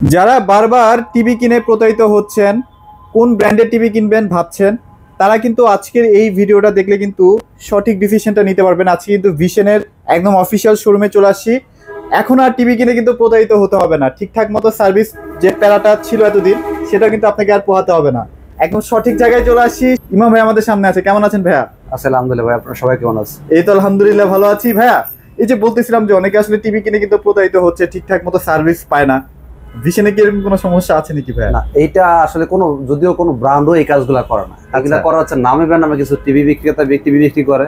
যারা বারবার টিভি কিনে প্রতারিত হচ্ছেন, কোন ব্র্যান্ডের টিভি কিনবেন ভাবছেন, তারা কিন্তু আজকের এই ভিডিওটা দেখলে কিন্তু সঠিক ডিসিশনটা নিতে পারবেন। আজকে কিন্তু ভিশনের একদম অফিসিয়াল শোরুমে চলে আসছি। এখন আর টিভি কিনে কিন্তু প্রতারিত হতে হবে না। ঠিকঠাক মতো সার্ভিস যে প্যারাটা ছিল এতদিন, সেটা কিন্তু আপনাকে আর পোহাতে হবে না। একদম সঠিক জায়গায় চলে আসছি। ইমাম ভাই আমাদের সামনে আছে। কেমন আছেন ভাইয়া? আলহামদুলিল্লাহ ভাই, আপনারা সবাই কেমন আছেন? এই তো আলহামদুলিল্লাহ ভালো আছি ভাইয়া। এই যে বলতেছিলাম যে অনেকে আসলে টিভি কিনে কিন্তু প্রতারিত হচ্ছে, ঠিকঠাক মতো সার্ভিস পায় না। ভিশনে কি এরকম কোনো সমস্যা আছে নাকি ভাইয়া? না, এইটা আসলে কোনো, যদিও কোনো ব্র্যান্ডও এই কাজগুলো করে না। এগুলা করা হচ্ছে নামে ব্র্যান্ড নামে কিছু টিভি বিক্রেতা টিভি বিক্রি করে,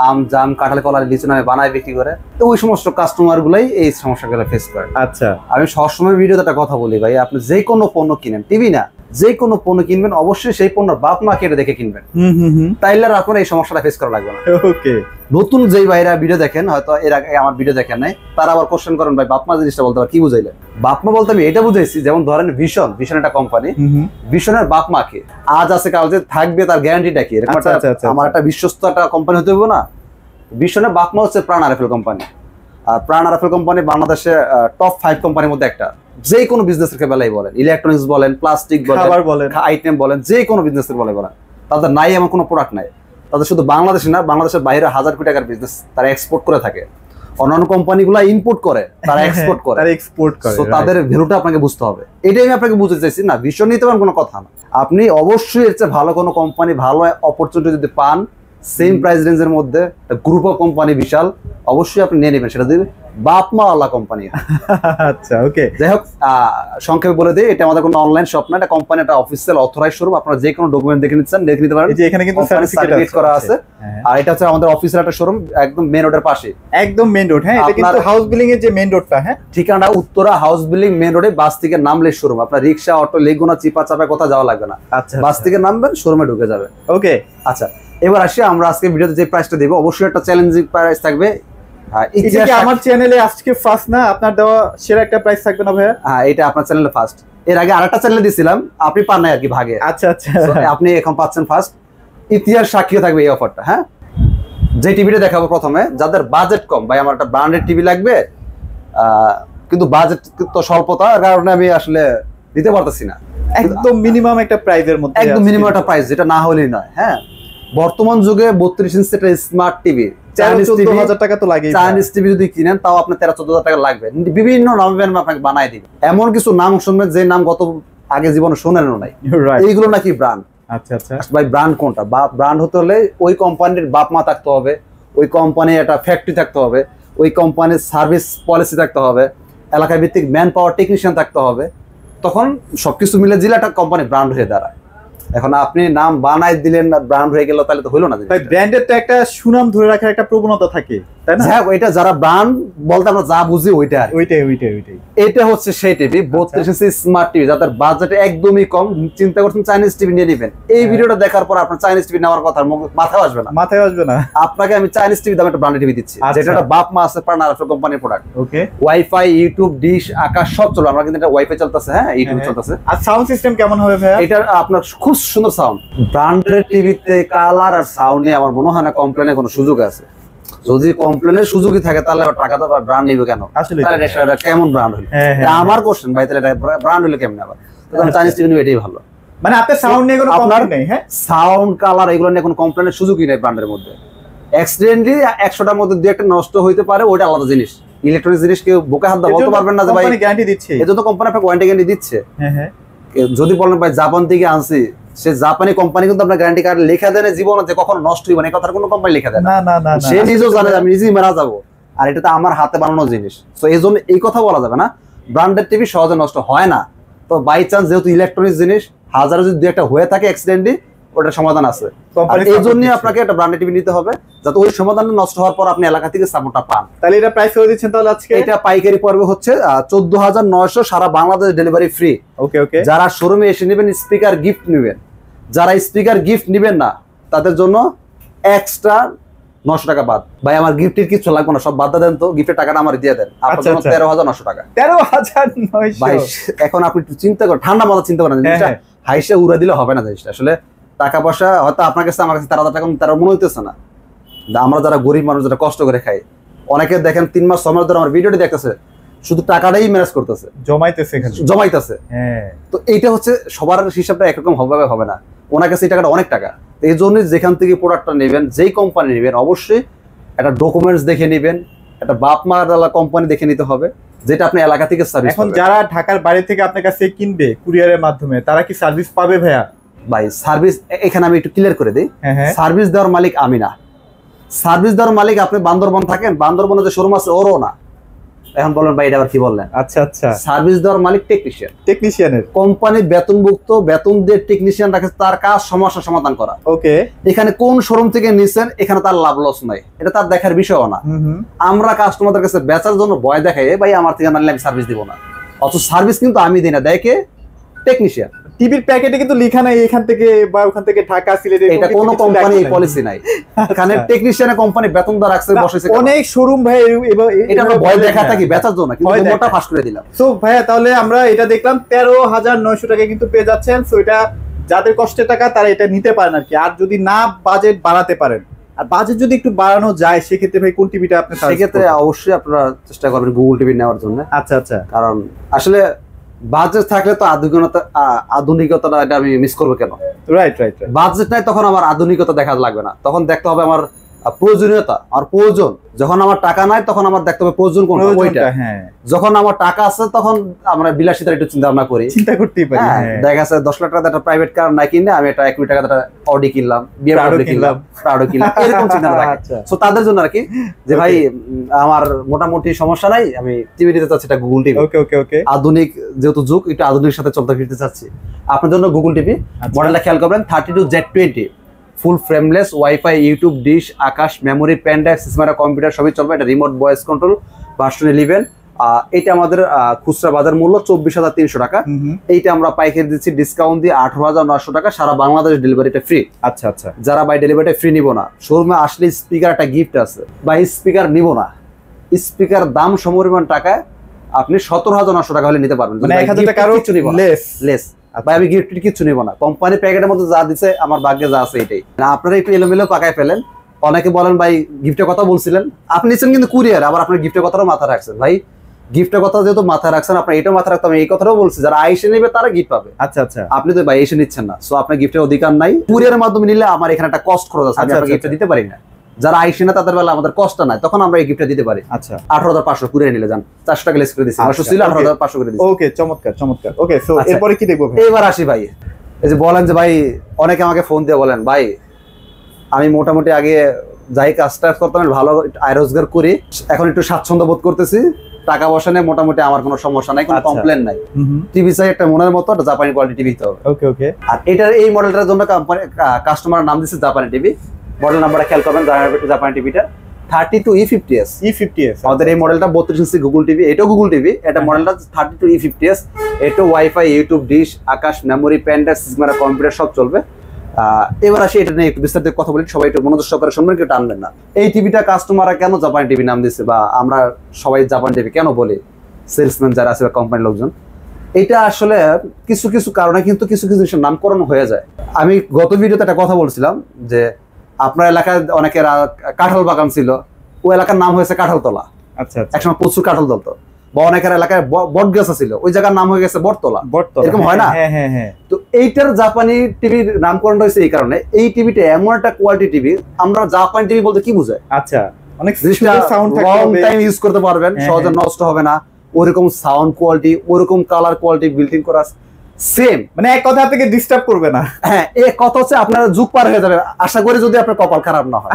আম জাম কাঁঠাল কলার লিচু নামে বানায় বিক্রি করে। তো ওই সমস্ত কাস্টমার গুলাই এই সমস্যাগুলো ফেস করে। আচ্ছা, আমি সবসময় ভিডিওতে একটা কথা বলি ভাই, আপনি যে কোনো পণ্য কিনেন, টিভি না, যে কোনো পণ্য কিনবেন অবশ্যই সেই পণ্যের বাপ মা কেটে দেখে কিনবেন। তাইলে আর আপনার এই সমস্যাটা ফেস করা লাগবে না। ওকে। নতুন যেই ভাইরা ভিডিও দেখেন, হয়তো এর আগে আমার ভিডিও দেখেন নাই, তারা আবার কোশ্চেন করেন ভাই বাপমা জিনিসটা বলতে পারে কি বুঝাইলেন? বাপমা বলতে আমি এটা বুঝাইছি, যেমন ধরেন ভিশন একটা কোম্পানি, ভিশনের বাপমা কে? আজ আছে কাল যে থাকবে তার গ্যারান্টিটা কি? এরকম আমার একটা বিশ্বস্ত একটা কোম্পানি হতে হবে না? ভিশনের বাপমা হচ্ছে প্রাণ আরএফএল কোম্পানি। আর প্রাণ আরএফএল কোম্পানি বাংলাদেশে টপ 5 কোম্পানির মধ্যে একটা। যে কোনো বিজনেসের বেলায় বলেন, ইলেকট্রনিক্স বলেন, প্লাস্টিক বলেন, আইটেম বলেন, যে কোনো বিজনেসের বলেন, তাদের নাই এমন কোনো প্রোডাক্ট নাই। তাদের শুধু বাংলাদেশে না, বাংলাদেশের বাইরে হাজার কোটি টাকার বিজনেস তারা এক্সপোর্ট করে থাকে। অন্যান্য কোম্পানিগুলো ইম্পোর্ট করে, তারা এক্সপোর্ট করে। তো তাদের ভ্যালুটা আপনাকে বুঝতে হবে। এটাই আমি আপনাকে বুঝতে চাইছি। না, ভিশন নিতে পারেন কোনো কথা না। আপনি অবশ্যই এর চেয়ে ভালো কোনো কোম্পানি, ভালো অপরচুনিটি যদি পান সেম প্রাইস রেঞ্জের মধ্যে, গ্রুপ অফ কোম্পানি বিশাল, অবশ্যই আপনি নিয়ে নেবেন। সেটা দিবে বাপমা আল্লাহ কোম্পানি। আচ্ছা, ওকে। যাই হোক, সংক্ষেপে বলে দিই, এটা আমাদের কোনো অনলাইন শপ না, এটা কোম্পানি, একটা অফিসিয়াল অথরাইজ শোরুম। আপনারা যে কোনো ডকুমেন্ট দেখে নিতে পারেন। যে এখানে কিন্তু সার্টিফিকেট করা আছে। আর এটা হচ্ছে আমাদের অফিসিয়াল একটা শোরুম, একদম মেইন রোডের পাশে। একদম মেইন রোড। হ্যাঁ, এটা কিন্তু হাউস বিল্ডিং এর যে মেইন রোডটা। হ্যাঁ, ঠিকানা উত্তরা হাউস বিল্ডিং মেইন রোডে। বাস থেকে নামলে শোরুম। আপনার রিকশা, অটো, লেগুনা, চিপা চাপা কোথাও যাওয়া লাগবে না। আচ্ছা, বাস থেকে নামবেন, শোরুমে ঢুকে যাবে। ওকে। আচ্ছা, এবার আসি আমরা আজকে ভিডিওতে যে প্রাইসটা দেব, অবশ্যই একটা চ্যালেঞ্জিং প্রাইস থাকবে। আমার চ্যানেলে আজকে ফার্স্ট না, আপনার দেওয়া সেরা একটা প্রাইস থাকবে না ভাইয়া? হ্যাঁ, এটা আপনার চ্যানেলে ফার্স্ট। এর আগে আরেকটা চ্যানেলে দিয়েছিলাম, আপনি পান নাই আর কি ভাগে। আচ্ছা আচ্ছা, আপনি এখন পাচ্ছেন ফার্স্ট। ইতিহাস সাক্ষী থাকবে এই অফারটা। হ্যাঁ, যে টিভিটা দেখাবো প্রথমে, যাদের বাজেট কম, ভাই আমার একটা ব্র্যান্ডেড টিভি লাগবে, কিন্তু বাজেট তো স্বল্পতার কারণে আমি আসলে দিতে পারতেছি না, একদম মিনিমাম একটা প্রাইসের মধ্যে, একদম মিনিমাম একটা প্রাইস যেটা না হলেই নয়। হ্যাঁ, বর্তমান যুগে 32 ইঞ্চি একটা স্মার্ট টিভি, চাইনিজ টাকা তো লাগে। চাইনিজ টিভি যদি কিনেন তাও আপনার 13-14 টাকা লাগবে। বিভিন্ন নাম আপনাকে বানায় দিবে। এমন কিছু নাম শুনবেন যে নাম গত আগে জীবনে শোনেনও নাই। এইগুলো নাকি ব্র্যান্ড। আচ্ছা আচ্ছা, ভাই ব্র্যান্ড কোনটা? ব্র্যান্ড হতে হলে ওই কোম্পানির বাপ মা থাকতে হবে, ওই কোম্পানির একটা ফ্যাক্টরি থাকতে হবে, ওই কোম্পানির সার্ভিস পলিসি থাকতে হবে, এলাকা ভিত্তিক ম্যান পাওয়ার টেকনিশিয়ান থাকতে হবে। তখন সবকিছু মিলে দিলে একটা কোম্পানি ব্র্যান্ড হয়ে দাঁড়ায়। এখন আপনি নাম বানাই দিলেন না, ব্র্যান্ড হয়ে গেল, তাহলে তো হইলো না। ভাই ব্র্যান্ডের তো একটা সুনাম ধরে রাখার একটা প্রবণতা থাকে, তাই না? হ্যাঁ, ওইটা যারা ব্র্যান্ড বলতে আমরা যা বুঝি ওইটা। এটা হচ্ছে সেই টিভি 32 ইঞ্চি স্মার্ট টিভি, যাদের বাজেট একদমই কম, চিন্তা করছেন চাইনিজ টিভি নিয়ে নেবেন। এই ভিডিওটা দেখার পর আপনার চাইনিজ টিভি নেওয়ার কথা মাথায় আসবে না। আপনাকে আমি চাইনিজ টিভি দামে একটা ব্র্যান্ডেড টিভি দিচ্ছি, যেটা একটা বাপ মা আছে, প্রাণ আরএফএল কোম্পানির প্রোডাক্ট। ওকে। ওয়াইফাই, ইউটিউব, ডিশ, আকাশ সব চলে। আমরা কিন্তু এটা ওয়াইফাই চলতেছে, হ্যাঁ, ইউটিউব চলতেছে। আর সাউন্ড সিস্টেম কেমন হবে ভাই? এটা আপনার খুব সুন্দর সাউন্ড। ব্র্যান্ডেড টিভিতে কালার আর সাউন্ডে আমার মনে হয় না কমপ্লেনের কোনো সুযোগ আছে। যদি কমপ্লেনের সুযোগই থাকে তাহলে টাকা তো ব্র্যান্ড নিবে কেন? তাহলে এটা কেমন ব্র্যান্ড হলো? আমার কোশ্চেন ভাই, তাহলে ব্র্যান্ড হলো কেমন? আবার চাইনিজ টিভি নিবে, এটাই ভালো। মানে আপনার সাউন্ড নিয়ে কোনো কমপ্লেন নেই? হ্যাঁ, সাউন্ড, কালার এগুলো নিয়ে কোনো কমপ্লেনের সুযোগই নেই ব্র্যান্ডের মধ্যে। অ্যাক্সিডেন্টলি 100টার মধ্যে দুই একটা নষ্ট হইতে পারে, ওইটা আলাদা জিনিস। ইলেকট্রনিক্স জিনিস কেউ বুকে হাত দিয়ে বলতে পারবেন না যে ভাই গ্যারান্টি দিচ্ছে। এজন্য কোম্পানি আপনাকে ওয়ারেন্টি গ্যারান্টি দিচ্ছে। হ্যাঁ হ্যাঁ, যদি বলেন ভাই জাপান থেকে আনছি, সে জাপানি কোম্পানি কিন্তু আপনার গ্যারান্টি কার্ড লেখা দেয় জীবনে যে কখনো নষ্ট হইবে না, এই কথার কোনো কোম্পানি লেখা দেয় না। সে নিজেও জানে আমি নিজেই মারা যাবো, আর এটা তো আমার হাতে বানানো জিনিস। তো এই জন্য এই কথা বলা যাবে না ব্র্যান্ডেড টিভি সহজে নষ্ট হয় না। তো বাই চান্স যেহেতু ইলেকট্রনিক্স জিনিস, হাজারে যদি একটা হয়ে থাকে অ্যাক্সিডেন্টলি, ওটার সমাধান আছে। এই জন্য আপনাকে একটা ব্র্যান্ডেড টিভি নিতে হবে, যাতে ওই সমাধানটা নষ্ট হওয়ার পর আপনি এলাকা থেকে সাপোর্টটা পান। তাহলে এটা প্রাইস করে দিচ্ছেন তাহলে আজকে? এটা পাইকারি পড়বে হচ্ছে 14,900, সারা বাংলাদেশ ডেলিভারি ফ্রি। ওকে ওকে। যারা শোরুমে এসে নেবেন স্পিকার গিফট নেবেন, যারা স্পিকার গিফট নেবেন না তাদের জন্য এক্সট্রা 900 টাকা বাদ। ভাই আমার গিফটের কিছু লাগবে না, সব বাদ দেন তো, গিফটের টাকাটা আমার দিয়ে দেন। আপনার জন্য 13,900 টাকা। 13,900 ভাই এখন আপনি একটু চিন্তা করেন, ঠান্ডা মাথা চিন্তা করেন, জিনিসটা হাইসে উড়া দিলে হবে না। জিনিসটা আসলে টাকা পয়সা হয়তো আপনার কাছে আমার কাছে 13,000 টাকা তারা মনে হইতেছে না। আমরা যারা গরিব মানুষ, যারা কষ্ট করে খাই, অনেকে দেখেন 3 মাস 6 মাস ধরে আমার ভিডিওটি দেখতেছে, শুধু টাকাটাই ম্যানেজ করতেছে, জমাইতেছে। তো এইটা হচ্ছে সবার হিসাবটা একরকম হবে না, ওনার কাছে এই টাকাটা অনেক টাকা। এই জন্য যেখান থেকে প্রোডাক্টটা নেবেন, যেই কোম্পানি নেবেন, অবশ্যই একটা ডকুমেন্টস দেখে নেবেন, একটা বাপ মার কোম্পানি দেখে নিতে হবে, যেটা আপনি এলাকা থেকে সার্ভিস। এখন যারা ঢাকার বাইরে থেকে আপনার কাছে কিনবে কুরিয়ারের মাধ্যমে, তারা কি সার্ভিস পাবে ভাইয়া? ভাই সার্ভিস এখানে আমি একটু ক্লিয়ার করে দিই, সার্ভিস দেওয়ার মালিক আমি না, সার্ভিস দেওয়ার মালিক আপনি বান্দরবন থাকেন, বান্দরবনে যে শোরুম আছে ওরও না। এখন বলেন ভাই এটা আবার কি বললেন? আচ্ছা আচ্ছা, সার্ভিস দেওয়ার মালিক টেকনিশিয়ানের কোম্পানি, বেতনভুক্ত, বেতন দিয়ে টেকনিশিয়ান রাখে, তার কাজ সমস্যা সমাধান করা। ওকে, এখানে কোন শোরুম থেকে নিছেন এখানে তার লাভ লস নাই, এটা তার দেখার বিষয়ও না। আমরা কাস্টমারদের কাছে বেচার জন্য ভয় দেখাই, ভাই আমার থেকে নাহলে আমি সার্ভিস দিব না, অথচ সার্ভিস কিন্তু আমি দিই না, দেখে টেকনিশিয়ান। টিভির প্যাকেটে কিন্তু লেখা নাই এখান থেকে বা ওখান থেকে ঢাকা সিলেট, এটা কোনো কোম্পানি পলিসি নাই। এখানে টেকনিশিয়ানের কোম্পানি বেতনদার রাখছে, বসেছে অনেক শোরুম ভাই, এটা আমরা ভয় দেখা থাকি বেচার জন্য, কিন্তু মোটা ফাঁস করে দিলাম। সো ভাইয়া তাহলে আমরা এটা দেখলাম 13,900 টাকা কিন্তু পেয়ে যাচ্ছেন। সো এটা যাদের কষ্টের টাকা তারা এটা নিতে পারেন আর কি। আর যদি না বাজেট বাড়াতে পারেন, আর বাজেট যদি একটু বাড়ানো যায়, সেক্ষেত্রে ভাই কোন টিভিটা আপনি? সেক্ষেত্রে অবশ্যই আপনারা চেষ্টা করবেন গুগল টিভি নেওয়ার জন্য। আচ্ছা আচ্ছা, কারণ আসলে বাজেট থাকলে তো আধুনিকতাটা এটা আমি মিস করবো কেন? রাইট রাইট, বাজেট নাই তখন আমার আধুনিকতা দেখা লাগবে না, তখন দেখতে হবে আমার প্রয়োজনীয়তা আর প্রয়োজন। যখন আমার টাকা নাই তখন আমার দেখতে হবে প্রয়োজন কোনটা, ওইটা। যখন আমার টাকা আছে তখন আমরা বিলাসিতার একটু চিন্তা ভাবনা করি, চিন্তা করতেই পারি। দেখা গেছে 10 লাখ টাকা একটা প্রাইভেট কার না কিনে আমি একটা 1 কোটি টাকা একটা অডি কিনলাম, বিএমডব্লিউ কিনলাম, প্রাডো কিনলাম, এরকম চিন্তা থাকে। সো তাদের জন্য আর কি, যে ভাই আমার মোটামুটি সমস্যা নাই, আমি টিভি নিতে চাচ্ছি, এটা গুগল টিভি। ওকে ওকে ওকে, আধুনিক যেহেতু যুগ, একটু আধুনিক সাথে চলতে ফিরতে চাচ্ছি, আপনার জন্য গুগল টিভি। মডেলটা খেয়াল করবেন, 32Z20, full frameless, wifi, YouTube, dish, Akash, memory, pen drive, system, computer সবই চলবে। এটা রিমোট ভয়েস কন্ট্রোল, ভার্সন 11। এটা আমাদের খুচরা বাজার মূল্য 24,300 টাকা। এইটা আমরা পাইকারি দিচ্ছি ডিসকাউন্ট দিয়ে 18,900 টাকা, সারা বাংলাদেশ ডেলিভারিটা ফ্রি। আচ্ছা আচ্ছা, যারা বাই ডেলিভারিটা ফ্রি নিব না, শোরুমে আসলে স্পিকার একটা গিফট আছে, বা স্পিকার নিব না, স্পিকার দাম সমপরিমাণ টাকায় আপনি 17,900 টাকা হলে নিতে পারবেন, মানে 1,000 টাকা লেস। ভাই আমি গিফটের কিছু নিব না, কোম্পানি প্যাকেটের মধ্যে যা দিচ্ছে আমার ভাগ্যে যা আছে এটাই। আপনারা একটু এলোমেলো পাকায় ফেলেন, অনেকে বলেন ভাই গিফটের কথা বলছিলেন, আপনি নিচ্ছেন কিন্তু কুরিয়ার, আবার আপনার গিফটের কথাটাও মাথায় রাখছেন। ভাই গিফটের কথা যেহেতু মাথায় রাখছেন, আপনার এটাও মাথায় রাখতে হবে, এই কথাটাও বলছি, যারা আইসে নেবে তারা গিফট পাবে। আচ্ছা আচ্ছা, আপনি তো ভাই এসে নিচ্ছেন না, সো আপনার গিফটের অধিকার নাই। কুরিয়ারের মাধ্যমে নিলে আমার এখানে একটা কস্ট খরচ আছে, আমি আপনাকে গিফট দিতে পারি না। যারা আইসে না তাদের বেলা আমাদের কষ্ট নাই, তখন আমরা এই গিফটটা দিতে পারি। আচ্ছা, 18,500 কুরিয়ার নিলে যান 400 টাকা লেস করে দিচ্ছি, 900 ছিল 18,500 করে দিচ্ছি। ওকে, চমৎকার চমৎকার। ওকে, সো এরপরে কি দেখবো? এবার আসি ভাই, এই যে বলেন যে ভাই, অনেকে আমাকে ফোন দিয়ে বলেন ভাই আমি মোটামুটি আগে যাই কাজটা করতাম ভালো আয় রোজগার করি, এখন একটু স্বাচ্ছন্দ্য বোধ করতেছি, টাকা পয়সা নিয়ে মোটামুটি আমার কোনো সমস্যা নাই, কোনো কমপ্লেন নাই, টিভি চাই একটা মনের মতো, একটা জাপানি কোয়ালিটি টিভি দিতে হবে। ওকে ওকে, আর এটার এই মডেলটার জন্য কোম্পানি কাস্টমার নাম দিচ্ছে জাপানি টিভি। মডেল নাম্বারটা খেয়াল করবেন, জাপানি টিভিটা 32E50s। আমাদের এই মডেলটা 32 ইঞ্চি গুগল টিভি, এটাও গুগল টিভি, এটা মডেলটা 32E50s। এটা wifi, YouTube, dish, Akash, memory, pen drive, system, computer সব চলবে। এবার আসি এটা নিয়ে একটু বিস্তারিত কথা বলি, সবাই একটু মনোযোগ সহকারে শুনবেন, কেউ টানবেন না। এই টিভিটা কাস্টমাররা কেন জাপানি টিভি নাম দিচ্ছে, বা আমরা সবাই জাপানি টিভি কেন বলি, সেলসম্যান যারা আছে বা কোম্পানির লোকজন, এটা আসলে কিছু কিছু কারণে কিন্তু কিছু কিছু নামকরণ হয়ে যায়। আমি গত ভিডিওতে একটা কথা বলছিলাম যে আপনার এলাকায় অনেকের কাঁঠাল বাগান ছিল, ওই এলাকার নাম হয়েছে কাঁঠালতলা। আচ্ছা, একসময় প্রচুর কাঁঠাল ধরতো। বা অনেকের এলাকায় বট গাছ ছিল, ওই জায়গার নাম হয়ে গেছে বটতলা, এরকম হয় না? তো এইটার জাপানি টিভির নামকরণ হয়েছে এই কারণে, এই টিভিটা এমন একটা কোয়ালিটি টিভি, আমরা জাপানি টিভি বলতে কি বোঝায়? আচ্ছা, অনেক সাউন্ড লং টাইম ইউজ করতে পারবেন, সহজে নষ্ট হবে না, ওরকম সাউন্ড কোয়ালিটি, ওরকম কালার কোয়ালিটি বিল্ডিং করা সেম, মানে এক কথা থেকে ডিস্টার্ব করবে না। হ্যাঁ, এই কথা হচ্ছে আপনারা যুগ পার হয়ে যাবে, আশা করি যদি আপনার কপাল খারাপ না হয়।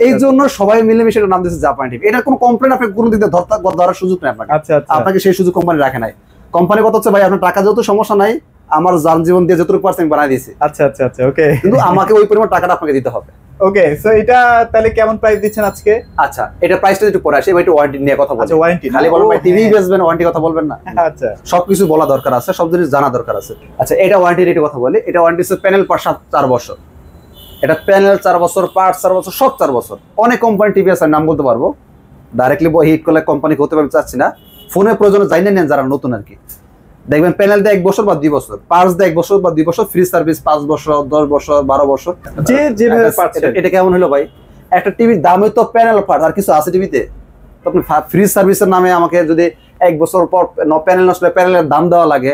এই জন্য সবাই মিলেমিশে নাম দিয়েছে জাপানি টিভি। এটা কোনো কমপ্লেন আপনাকে কোনো দিক দিয়ে ধরার সুযোগ নেই আপনাকে। আচ্ছা, আপনাকে সেই সুযোগ কোম্পানি রাখে নাই। কোম্পানি কথা হচ্ছে ভাই আপনার টাকা যেহেতু সমস্যা নাই, আমার জীবন দিয়ে যতটুকু পারছেন বানাই দিয়েছি। আচ্ছা আচ্ছা আচ্ছা, ওকে, কিন্তু আমাকে ওই পরিমাণ টাকাটা আপনাকে দিতে হবে। ওকে, সো এটা তাহলে কেমন প্রাইস দিচ্ছেন আজকে? আচ্ছা, এটা প্রাইসটা একটু পরে আসি, ভাই একটু ওয়ারেন্টি নিয়ে কথা বলি। আচ্ছা, ওয়ারেন্টি খালি বলবেন ভাই টিভি বেচবেন, ওয়ারেন্টি কথা বলবেন না। আচ্ছা, সবকিছু বলা দরকার আছে, সব জিনিস জানা দরকার আছে। আচ্ছা, এটা ওয়ারেন্টি রেটে কথা বলি। এটা ওয়ারেন্টি হচ্ছে প্যানেল পার 4 বছর, এটা প্যানেল 4 বছর, পার্ট 4 বছর, সব 4 বছর। অনেক কোম্পানি টিভি আছে, নাম বলতে পারবো, ডাইরেক্টলি হিট করলে কোম্পানি হতে পারবে চাচ্ছি না, ফোনের প্রয়োজনে যাই না নেন যারা নতুন আর কি। দেখবেন প্যানেল দিয়ে 1 বছর বা 2 বছর, পার্টস দিয়ে 1 বছর বা 2 বছর, ফ্রি সার্ভিস 5 বছর, 10 বছর, 12 বছর, যেভাবে পাচ্ছেন। এটা কেমন হলো ভাই? একটা টিভির দামে তো প্যানেল পার্ট আর কিছু আছে টিভিতে, তো আপনি ফ্রি সার্ভিসের নামে আমাকে যদি 1 বছর পর প্যানেল নষ্ট হলে প্যানেলের দাম দেওয়া লাগে,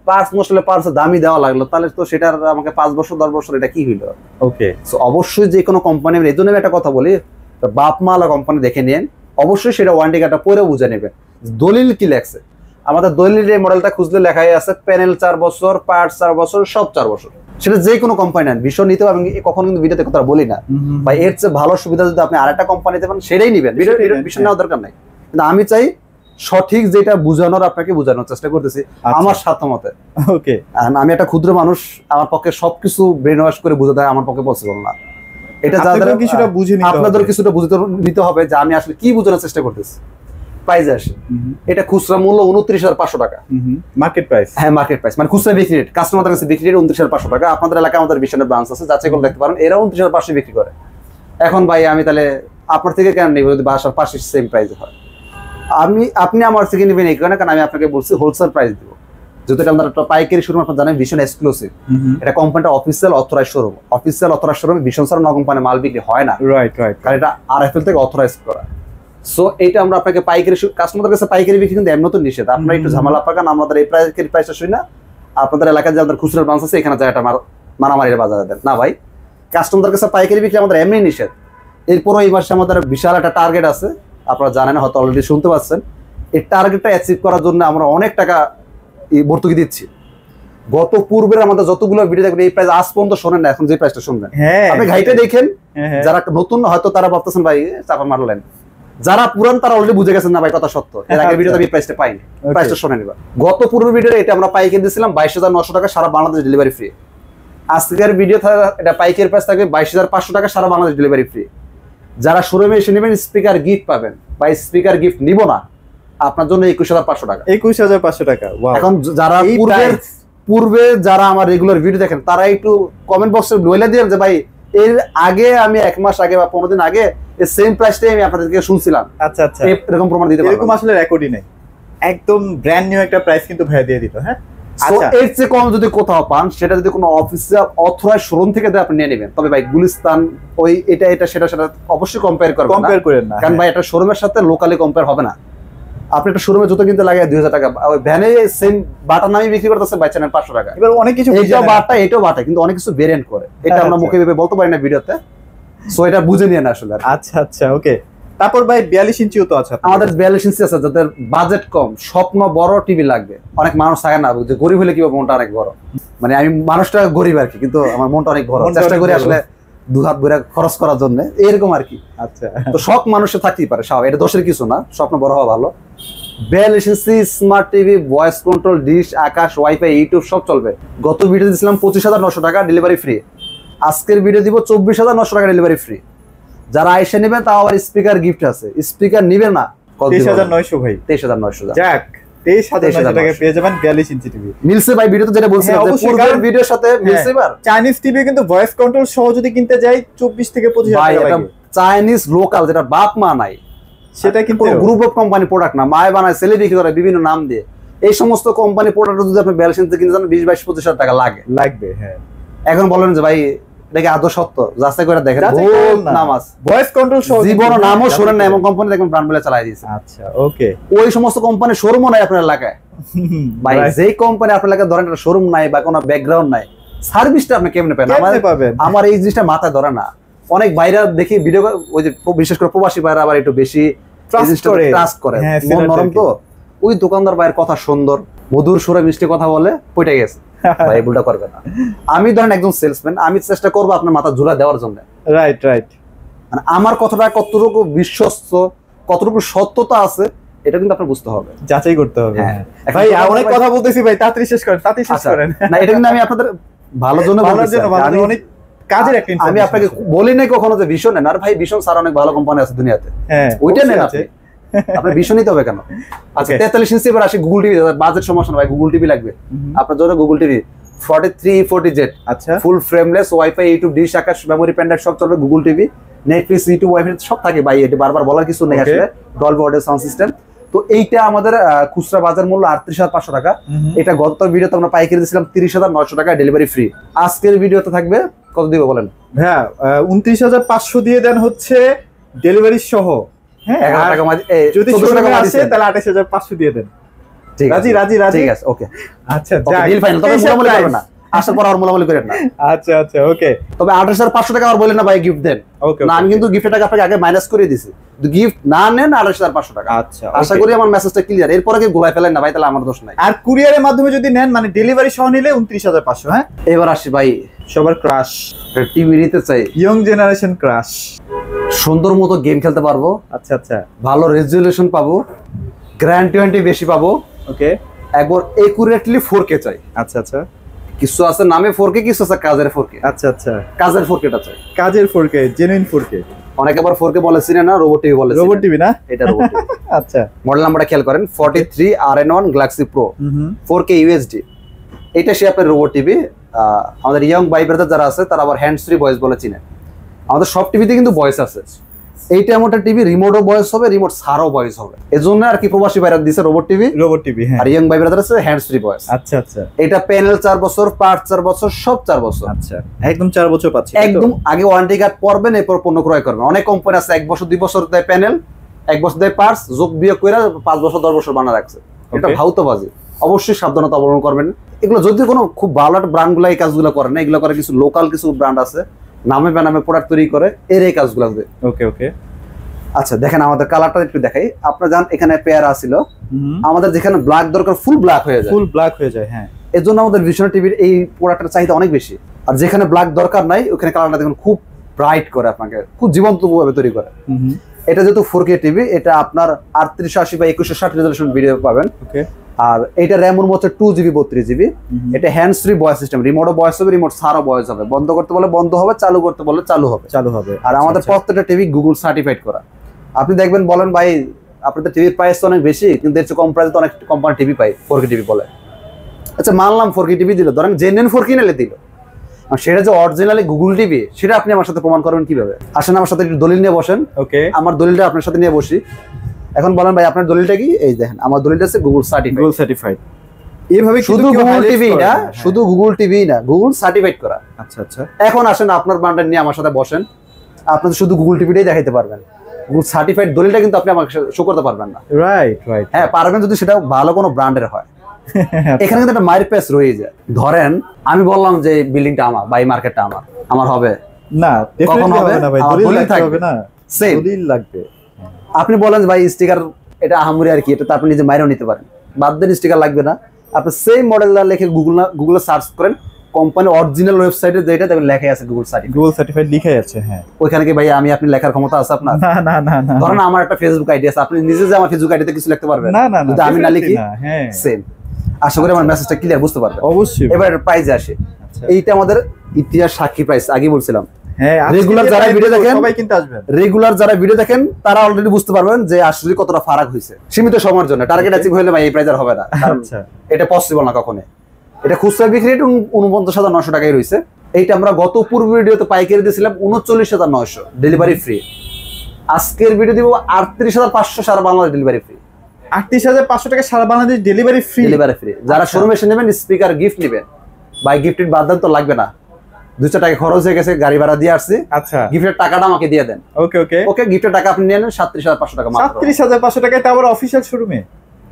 পার্টস নষ্ট হলে পার্টসের দামই দেওয়া লাগলো, তাহলে তো সেটার আমাকে 5 বছর 10 বছর এটা কি হইলো? ওকে, সো অবশ্যই যে কোনো কোম্পানি, এই জন্য আমি একটা কথা বলি, বাপ মা আলা কোম্পানি দেখে নিন, অবশ্যই সেটা ওয়ারেন্টি কার্ডটা পরে বুঝে নেবেন দলিল কি লেখছে। আমাদের দলিলের এই মডেলটা খুঁজলে লেখাই আছে প্যানেল 4 বছর, পার্টস 4 বছর, সব 4 বছর। সেটা যে কোনো কোম্পানি নেন, ভীষণ নিতে আমি কখনো কিন্তু ভিডিওতে কথা বলি না ভাই, এর চেয়ে ভালো সুবিধা যদি আপনি আরেকটা কোম্পানিতে পান সেটাই নিবেন, ভীষণ নেওয়ার দরকার নাই। কিন্তু আমি চাই সঠিক যেটা বুঝানোর আপনাকে বোঝানোর চেষ্টা করতেছি আমার সাধ্যমতে। ওকে, আমি একটা ক্ষুদ্র মানুষ, আমার পক্ষে সবকিছু ব্রেন ওয়াশ করে বুঝাতে আমার পক্ষে পসিবল না। এটা আপনাদের কিছুটা বুঝে নিতে হবে, আপনাদের কিছুটা বুঝতে নিতে হবে যে আমি আসলে কি বোঝানোর চেষ্টা করতেছি। প্রাইস আসে, এটা খুচরা মূল্য 29,500 টাকা, মার্কেট প্রাইস। হ্যাঁ মার্কেট প্রাইস, মানে খুচরা বিক্রি রেট, কাস্টমারদের কাছে বিক্রি রেট 29,500 টাকা। আপনাদের এলাকায় আমাদের বিশনের ব্রাঞ্চ আছে, যাচাই করে দেখতে পারেন, এরা 29,500 বিক্রি করে। এখন ভাই আমি তাহলে আপনার থেকে কেন নিব যদি বাসার পাশে সেম প্রাইস হয়? আপনি আমার থেকে নেবেন এই কারণে, কারণ আমি আপনাকে বলছি হোলসেল প্রাইস দিব, যেহেতু এটা আমাদের একটা পাইকারি শোরুম, আপনারা জানেন ভীষণ এক্সক্লুসিভ। এটা কোম্পানিটা official authorize showroom, official authorize শোরুমে ভীষণ সারা কোম্পানি মাল বিক্রি হয় না, রাইট রাইট, কারণ এটা আরএফএল থেকে অথরাইজ করা। সো এটা আমরা আপনাকে পাইকারি, কাস্টমারদের কাছে পাইকারি বিক্রি কিন্তু এমন তো নিষেধ, আপনারা একটু ঝামেলা পাকান, আমাদের এই পাইকারি প্রাইসটা শুই না, আপনাদের এলাকায় যে আমাদের খুচরা ব্রাঞ্চ আছে এখানে জায়গাটা মারামারির বাজারে দেন না ভাই। কাস্টমারদের কাছে পাইকারি বিক্রি আমাদের এমনি নিষেধ। এরপরও এই মাসে আমাদের বিশাল একটা টার্গেট আছে, আপনারা জানেন হয়তো অলরেডি শুনতে পাচ্ছেন। এই টার্গেটটা অ্যাচিভ করার জন্য আমরা অনেক টাকা ভর্তুকি দিচ্ছি। গত পূর্বের আমাদের যতগুলো ভিডিও দেখবেন এই প্রাইস আজ পর্যন্ত শোনেন না, এখন যে প্রাইসটা শুনবেন আপনি ঘাইটে দেখেন। যারা নতুন হয়তো তারা ভাবতেছেন ভাই চাপা মারলেন, যারা পুরান তারা অলরেডি বুঝে গেছেন না ভাই কথা সত্য, এর আগে ভিডিওতে আমি প্রাইসটা পাইনি, প্রাইসটা শুনে নিবা। গত পূর্বের ভিডিওতে এটা আমরা পাইকারি দিয়েছিলাম 22,900 টাকা, সারা বাংলাদেশ ডেলিভারি ফ্রি। আজকের ভিডিও এটা পাইকারি প্রাইস থাকবে 22,500 টাকা, সারা বাংলাদেশ ডেলিভারি ফ্রি। যারা শোরুমে এসে নেবেন স্পিকার গিফট পাবেন, বা স্পিকার গিফট নিব না আপনার জন্য 21,500 টাকা। 21,500 টাকা। এখন যারা পূর্বে যারা আমার রেগুলার ভিডিও দেখেন তারা একটু কমেন্ট বক্সে বলে দিবেন যে ভাই এর আগে আমি 1 মাস আগে বা 15 দিন আগে এই সেম প্রাইসটাই আমি আপনাদেরকে শুনছিলাম। আচ্ছা আচ্ছা, এরকম প্রমাণ দিতে পারবো, এরকম আসলে রেকর্ডই নেই, একদম ব্র্যান্ড নিউ একটা প্রাইস কিন্তু ভাইয়া দিয়ে দিত। হ্যাঁ, আচ্ছা, এর চেয়ে কম যদি কোথাও পান সেটা যদি কোনো অফিসিয়াল অথরাইজ শোরুম থেকে দেয় আপনি নিয়ে নেবেন। তবে ভাই গুলিস্তান ওই এটা সেটা অবশ্যই কম্পেয়ার করেন না, কারণ ভাই এটা শোরুমের সাথে লোকালি কম্পেয়ার হবে না। আপনি একটা শোরুমে জুতো কিনতে লাগে 2,000 টাকা, ওই ভ্যানে সেম বাটার নামে বিক্রি করতেছে বাই চ্যানেল 500 টাকা। এবার অনেক কিছু এটাও বাটা কিন্তু অনেক কিছু ভেরিয়েন্ট করে, এটা আমরা মুখে ভেবে বলতে পারি না ভিডিওতে। সো এটা বুঝে নিয়ে না আসলে। আচ্ছা আচ্ছা, ওকে। তারপর ভাই 42 ইঞ্চিও তো আছে আমাদের, 42 ইঞ্চি আছে যাদের বাজেট কম, স্বপ্ন বড় টিভি লাগবে। অনেক মানুষ থাকে না যে গরিব হলে কি মনটা অনেক বড়, মানে আমি মানুষটা গরিব আর কি, কিন্তু আমার মনটা অনেক বড়, চেষ্টা করি আসলে 2 হাত ভরে খরচ করার জন্য, এরকম আর কি। আচ্ছা, তো শখ মানুষের থাকতেই পারে, এটা দোষের কিছু না, স্বপ্ন বড় হওয়া ভালো। 42 inch smart TV, voice control, dish, Akash, wifi, YouTube সব চলবে। গত ভিডিও দিয়েছিলাম 25,900 টাকা ডেলিভারি ফ্রি, আজকের ভিডিও দিব 24,900 টাকা ডেলিভারি ফ্রি। যারা আইসা নেবেন তাও আবার স্পিকার গিফট আছে, স্পিকার নিবেন না 23,900 ভাই, 23,900 যাক 23,900 টাকা পেয়ে যাবেন 42 ইঞ্চি টিভি। মিলছে ভাই, ভিডিওতে যেটা বলছিলাম যে পূর্বের ভিডিওর সাথে মিলছে। এবার চাইনিজ টিভি কিন্তু ভয়েস কন্ট্রোল সহ যদি কিনতে যাই 24 থেকে 25,000 টাকা লাগে। চাইনিজ লোকাল যেটা বাপ মা নাই, সেটা কিন্তু গ্রুপ অফ কোম্পানি প্রোডাক্ট না, মায় বানায় ছেলে বিক্রি করে বিভিন্ন নাম দিয়ে, এই সমস্ত কোম্পানি প্রোডাক্ট যদি আপনি 42 ইঞ্চি কিনতে যান 20-22-25,000 টাকা লাগবে। হ্যাঁ, এখন বলেন যে ভাই দেখে আদৌ সত্য, যাচাই করে দেখেন, নামাজ ভয়েস কন্ট্রোল সহ জীবন নামও শোনেন না এমন কোম্পানি দেখেন ব্র্যান্ড বলে চালাই দিয়েছে। আচ্ছা, ওকে। ওই সমস্ত কোম্পানি শোরুমও নাই আপনার এলাকায় ভাই, যেই কোম্পানি আপনার এলাকায় ধরেন একটা শোরুম নাই বা কোনো ব্যাকগ্রাউন্ড নাই, সার্ভিসটা আপনি কেমনে পাবেন? আমার এই জিনিসটা মাথায় ধরে না। অনেক ভাইরা দেখি ভিডিও, ওই যে বিশেষ করে প্রবাসী ভাইরা আবার একটু বেশি ট্রাস্ট করে, মন নরম তো, ওই দোকানদার ভাইয়ের কথা সুন্দর, মধুর সুরে মিষ্টি কথা বলে পয়টা গেছে ভাই, ভুলটা করবে না। আমি ধরেন একজন সেলসম্যান, আমি চেষ্টা করবো আপনার মাথা ঝুলা দেওয়ার জন্য, রাইট রাইট, মানে আমার কথাটা কতটুকু বিশ্বস্ত, কতটুকু সত্যতা আছে এটা কিন্তু আপনার বুঝতে হবে, যাচাই করতে হবে। ভাই অনেক কথা বলতেছি ভাই, তাড়াতাড়ি শেষ করেন, তাড়াতাড়ি শেষ করেন। না, এটা কিন্তু আমি আপনাদের ভালোর জন্য বলতেছি, আমি অনেক কাজের একটা ইনফরমেশন, আমি আপনাকে বলি নাই কখনো যে ভীষণ নেন, আর ভাই ভীষণ স্যার অনেক ভালো কোম্পানি আছে দুনিয়াতে, হ্যাঁ ওইটা নেন আপনি, আপনার ভীষণ নিতে হবে কেন? আচ্ছা 43 ইঞ্চি এবার আসি গুগল টিভি, বাজেট সমস্যা না ভাই, গুগল টিভি লাগবে আপনার জন্য, গুগল টিভি 4340Z, আচ্ছা full frameless, wifi, YouTube, dish, Akash, memory, pen drive সব চলবে, Google TV, Netflix, YouTube, wifi সব থাকে ভাই, এটা বারবার বলার কিছু নেই আসলে, ডলবি অডিও সাউন্ড সিস্টেম। তো এইটা আমাদের খুচরা বাজার মূল্য 38,500 টাকা, এটা গত ভিডিওতে আমরা পাইকারি দিয়েছিলাম 30,900 টাকা ডেলিভারি ফ্রি। আজকের ভিডিওতে থাকবে কত দিব বলেন? হ্যাঁ 29,500 দিয়ে দেন হচ্ছে ডেলিভারি সহ, হ্যাঁ 11 টাকা যদি শোরুমে আসে তাহলে 28500 দিয়ে দেন। ঠিক আছে রাজি ঠিক আছে ওকে আচ্ছা ওকে ডিল ফাইনাল। তবে মোলামুলি করবেন না, আসার পর আর মোলামুলি করেন না। আচ্ছা ওকে। তবে 28500 টাকা আর বলেন না ভাই গিফট দেন। ওকে না আমি কিন্তু গিফটের টাকা আপনাকে আগে মাইনাস করে দিছি, কিন্তু গিফট না নেন 28500 টাকা। আচ্ছা আশা করি আমার মেসেজটা ক্লিয়ার। এরপরে কি গোলায় ফেলেন না ভাই, তাহলে আমার দোষ নাই। আর কুরিয়ারের মাধ্যমে যদি নেন মানে ডেলিভারি সহ নিলে 29500। হ্যাঁ এবার আসি ভাই, সবার ক্রাশ টিভি নিতে চাই, ইয়ং জেনারেশন ক্রাশ, সুন্দর মতো গেম খেলতে পারবো, আচ্ছা ভালো রেজুলেশন পাবো, গ্যারান্টি বেশি পাবো, ওকে একবার একুরেটলি 4K চাই। আচ্ছা কিছু আছে নামে 4K, কিছু আছে কাজের 4K। আচ্ছা কাজের 4Kটা চাই, কাজের 4K, জেনুইন 4K। অনেকে আবার 4K বলে চিনে না, রোবট টিভি বলে। রোবট টিভি না, এটা রোবট টিভি। আচ্ছা মডেল নাম্বারটা খেয়াল করেন 43 RN1 Galaxy Pro 4K UHD। এটা সে আপনার রোবট টিভি। আমাদের ইয়ং ভাই ব্রাদার যারা আছে তারা আবার হ্যান্ডস ফ্রি ভয়েস বলে চিনে। আমাদের সব টিভিতে কিন্তু ভয়েস আছে। এইটা এমনটা টিভি রিমোটও ভয়েস হবে, রিমোট ছাড়াও ভয়েস হবে। এজন্য আর কি প্রবাসী ভাইরা দিছে রোবট টিভি। হ্যাঁ। আর ইয়ং ভাই ব্রাদার আছে হ্যান্ডস ফ্রি ভয়েস। আচ্ছা এটা প্যানেল 4 বছর, পার্ট 4 বছর, সব 4 বছর। আচ্ছা একদম 4 বছর পাচ্ছি একদম। আগে ওয়ারেন্টি কার্ড পড়বেন, এরপর পণ্য ক্রয় করবেন। অনেক কোম্পানি আছে 1 বছর 2 বছর দেয় প্যানেল, 1 বছর দেয় পার্টস, যোগ বিয়োগ করে 5 বছর 10 বছর বানা রাখছে। এটা ভাউতবাজি। অবশ্যই সাবধানতা অবলম্বন করবেন। এগুলো যদি কোনো খুব ভালো একটা ব্র্যান্ডগুলো এই কাজগুলো করে না, এগুলো করে কিছু লোকাল কিছু ব্র্যান্ড আছে নামে বেনামে প্রোডাক্ট তৈরি করে, এর এই কাজগুলো হবে। ওকে আচ্ছা দেখেন আমাদের কালারটা একটু দেখাই। আপনারা জান এখানে পেয়ার আছিল, আমাদের যেখানে ব্ল্যাক দরকার ফুল ব্ল্যাক হয়ে যায়। হ্যাঁ এজন্য আমাদের ভিশন টিভির এই প্রোডাক্টের চাহিদা অনেক বেশি। আর যেখানে ব্ল্যাক দরকার নাই ওখানে কালারটা দেখুন খুব ব্রাইট করে, আপনাকে খুব জীবন্ত ভাবে তৈরি করে। এটা যেহেতু 4K টিভি, এটা আপনার 3880 বা 2160 রেজোলিউশন ভিডিও পাবেন। ওকে। আর এটা র্যাম এর মধ্যে 2GB 32GB। এটা হ্যান্ডস ফ্রি ভয়েস সিস্টেম, রিমোটও ভয়েস হবে, রিমোট ছাড়াও ভয়েস হবে। বন্ধ করতে বলে বন্ধ হবে, চালু করতে বলে চালু হবে। আর আমাদের প্রত্যেকটা টিভি গুগল সার্টিফাইড করা। আপনি দেখবেন বলেন ভাই আপনাদের টিভির প্রাইস তো অনেক বেশি, কিন্তু এর চেয়ে কম প্রাইসে তো অনেক কোম্পানি টিভি পাই 4K টিভি বলে। আচ্ছা মানলাম 4K টিভি দিল, ধরেন জেনুইন 4K নিলে দিল, আর সেটা যে অরিজিনালি গুগল টিভি সেটা আপনি আমার সাথে প্রমাণ করবেন কিভাবে? আসেন আমার সাথে একটু দলিল নিয়ে বসেন। ওকে আমার দলিলটা আপনার সাথে নিয়ে বসি। এখন বলেন ভাই আপনার দলিলটা কি? এই দেখেন আমার দলিলটা আছে গুগল সার্টিফাইড। এইভাবে শুধু গুগল টিভি না, শুধু গুগল টিভি না, গুগল সার্টিফাইড করা। আচ্ছা এখন আসেন আপনার ব্র্যান্ডটা নিয়ে আমার সাথে বসেন। আপনি শুধু গুগল টিভিটাই দেখাইতে পারবেন, গুগল সার্টিফাইড দলিলটা কিন্তু আপনি আমাকে শো করতে পারবেন না। রাইট হ্যাঁ পারবেন যদি সেটা ভালো কোনো ব্র্যান্ডের হয়। এখানে কিন্তু একটা মাইর পেস রয়ে যায়। ধরেন আমি বললাম যে বিল্ডিংটা আমার বা এই মার্কেটটা আমার হবে না, কখন হবে না ভাই, দলিল থাকবে না, দলিল লাগবে। আপনি বলেন ভাই স্টিকার এটা আহামরি আর কি, এটা তো আপনি নিজে মাইরও নিতে পারেন, বাদ দেন স্টিকার লাগবে না। আপনি সেম মডেলটা লিখে গুগলে সার্চ করেন, কোম্পানি অরিজিনাল ওয়েবসাইটে যেটা দেখবেন লেখাই আছে গুগল সার্টিফাইড লিখাই আছে। হ্যাঁ ওইখানে কি ভাই আপনি লেখার ক্ষমতা আছে আপনার? না ধরেন আমার একটা ফেসবুক আইডি আছে, আপনি নিজে যে আমার ফেসবুক আইডিতে কিছু লিখতে পারবেন? না যদি আমি না লিখি। হ্যাঁ সেম। আশা করি আমার মেসেজটা ক্লিয়ার বুঝতে পারবেন। অবশ্যই। এবার প্রাইসে আসে। এইটা আমাদের ইতিহাস সাক্ষী প্রাইস, আগে বলছিলাম। হ্যাঁ রেগুলার যারা ভিডিও দেখেন সবাই কিনতে আসবেন, রেগুলার যারা ভিডিও দেখেন তারা অলরেডি বুঝতে পারবেন যে আসলে কতটা ফারাক হয়েছে। সীমিত সময়ের জন্য টার্গেট অ্যাচিভ হলে ভাই এই প্রাইস আর হবে না, আচ্ছা এটা পসিবল না কখনো। এটা খুচরা বিক্রি রেট 49,900 টাকায় রয়েছে। এইটা আমরা গত পূর্ব ভিডিওতে পাইকারি দিয়েছিলাম 39,900 ডেলিভারি ফ্রি। আজকের ভিডিও দিব 38,500 সারা বাংলাদেশ ডেলিভারি ফ্রি। 38,500 টাকা সারা বাংলাদেশ ডেলিভারি ফ্রি। যারা শোরুমে এসে নেবেন স্পিকার গিফট নেবেন, ভাই গিফটের বাদ দেন তো লাগবে না, 200 টাকা খরচ হয়ে গেছে, গাড়ি ভাড়া দিয়ে আসছি। আচ্ছা গিফটের টাকাটা আমাকে দিয়ে দেন। ওকে গিফটের টাকা আপনি নিয়ে নেন 37,500 টাকা মাত্র। 37,500 টাকায় তো আবার অফিশিয়াল শোরুমে,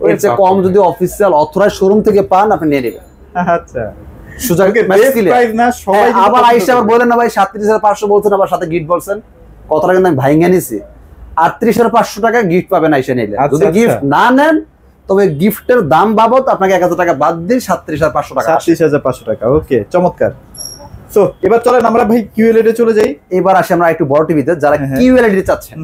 এর চেয়ে কম যদি অফিশিয়াল অথরাইজড শোরুম থেকে পান আপনি নিয়ে নেবেন। আচ্ছা সুযোগ প্রাইস না সবাই আবার আইসা আবার বলেন না ভাই 37,500 বলছেন, আবার সাথে গিফট বলছেন, কথাটা কিন্তু আমি ভাঙিয়ে নিছি। 38,500 টাকা গিফট পাবেন আইসা নিলে। যদি গিফট না নেন তবে গিফটের দাম বাবদ আপনাকে 1,000 টাকা বাদ দিয়ে 37,500 টাকা। 37,500 টাকা। ওকে চমৎকার। সো এবার চলেন আমরা ভাই কিউএলইডি এ চলে যাই। এবার আসি আমরা একটু বড় টিভিতে যারা কিউএলইডি চাচ্ছেন।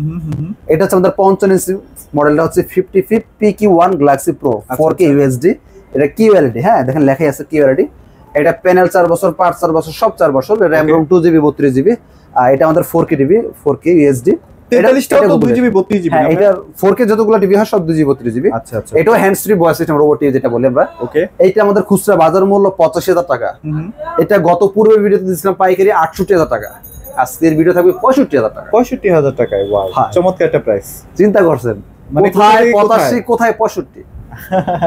এটা হচ্ছে আমাদের 55 ইঞ্চি মডেলটা হচ্ছে 55 PQ1 Galaxy Pro 4K UHD। এটা কিউএলইডি, হ্যাঁ দেখেন লেখাই আছে কিউএলইডি। এটা প্যানেল 4 বছর, পার্ট 4 বছর, সব 4 বছর, র‍্যাম রোম 2GB 32GB। এটা আমাদের 4K টিভি 4K UHD। 43টাও তো 2GB 32GB। হ্যাঁ এটা 4K যতগুলো টিভি হয় সব 2GB 32GB। আচ্ছা আচ্ছা। এটাও hands free voice system robot TV যেটা বলি আমরা। ওকে এইটা আমাদের খুচরা বাজার মূল্য 85,000 টাকা। এটা গত পূর্বের ভিডিওতে দিয়েছিলাম পাইকারি 68,000 টাকা। আজকের ভিডিও থাকবে 65,000 টাকা। 65,000 টাকায়। ওয়াও চমৎকার একটা প্রাইস। চিন্তা করছেন কোথায় 85 কোথায় 65?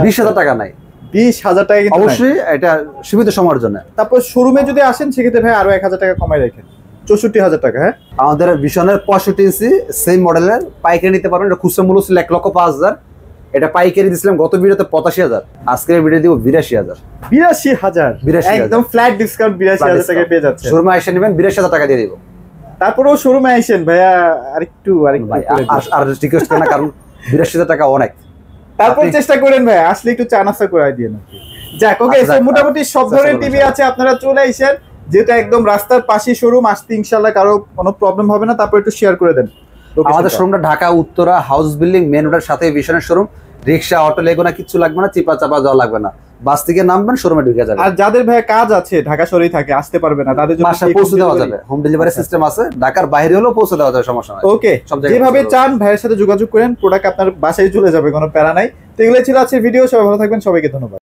20,000 টাকা নাই। 20,000 টাকা কিন্তু অবশ্যই এটা সীমিত সময়ের জন্য। তারপর শোরুমে যদি আসেন সেক্ষেত্রে ভাই আরো 1,000 টাকা কমাই রাখেন। ৬৪,০০০ টাকা। হ্যাঁ, আমাদের ভিশনের 65 ইঞ্চি সেম মডেলের পাইকারি নিতে পারবেন। এটা খুচরা মূল্য ছিল 1,05,000, এটা পাইকারি দিছিলাম গত ভিডিওতে 85,000, আজকের ভিডিও দিব 82,000। ৮২,০০০ 82,000 একদম ফ্ল্যাট ডিসকাউন্ট। ৮২,০০০ টাকায় পেয়ে যাচ্ছে। শোরুমে এসে নেবেন 82,000 টাকা দিয়ে দিব। তারপরেও শোরুমে আইসেন ভাইয়া, আরেকটু ভাই আর রিকোয়েস্ট করেন না, কারণ 82,000 টাকা অনেক। তারপর আপনি- চেষ্টা করেন ভাই, আসলে একটু চা নাস্তা করে দিয়ে নাকি। যাক, ওকে, আচ্ছা, যাক, মোটামুটি সব চেষ্টা ধরনের করবো, টিভি ইনশাআল্লাহ। আছে, আপনারা চলে আইসেন, যেহেতু একদম রাস্তার পাশে শোরুম, আসতে ইনশাল্লাহ কারো কোনো প্রবলেম হবে না। তারপর একটু শেয়ার করে দেন আমাদের লোকেশনটা। শোরুমটা Dhaka Uttara house building main রোডের সাথে ভিশনের শোরুম। রিক্সা, অটো লেগো না, কিচ্ছু লাগবে না, চিপা চাপা যাওয়া লাগবে না, বাস থেকে নামবেন শোরুমে ঢুকে যাবেন। আর যাদের ভাই কাজ আছে ঢাকা শহরেই থাকে, আসতে পারবে না, তাদের জন্য বাসায় পৌঁছে দেওয়া যাবে, হোম ডেলিভারি সিস্টেম আছে, ঢাকার বাইরে হলেও পৌঁছে দেওয়া যাবে, সমস্যা নাই। ওকে, সব জায়গায় যেভাবে পৌঁছে চান ভাইয়ের সাথে যোগাযোগ করেন, প্রোডাক্ট আপনার বাসায় চলে যাবে, কোনো প্যারা নাই। তো এগুলো ছিল আজকের ভিডিও, সবাই ভালো থাকবেন, সবাইকে ধন্যবাদ।